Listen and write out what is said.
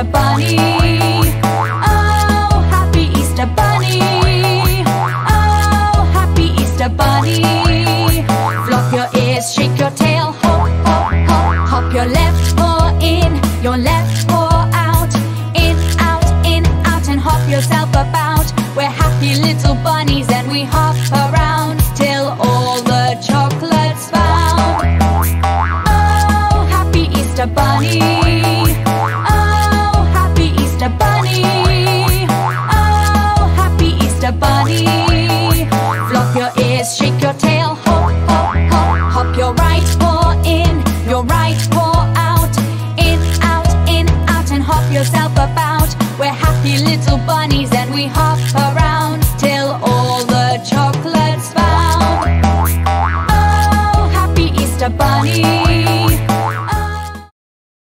Easter Bunny. Oh, happy Easter Bunny. Oh, happy Easter Bunny. Flop your ears, shake your tail, hop, hop, hop. Hop your left paw in, your left paw out. In, out, and hop yourself about. We're happy little bunnies and we hop around till all the chocolate's found. Oh, happy Easter Bunny. Oh, happy Easter Bunny. Oh, happy Easter Bunny. Flop your ears, shake your tail, hop, hop, hop. Hop your right paw in, your right paw out. In, out, and hop yourself about. We're happy little bunnies and we hop around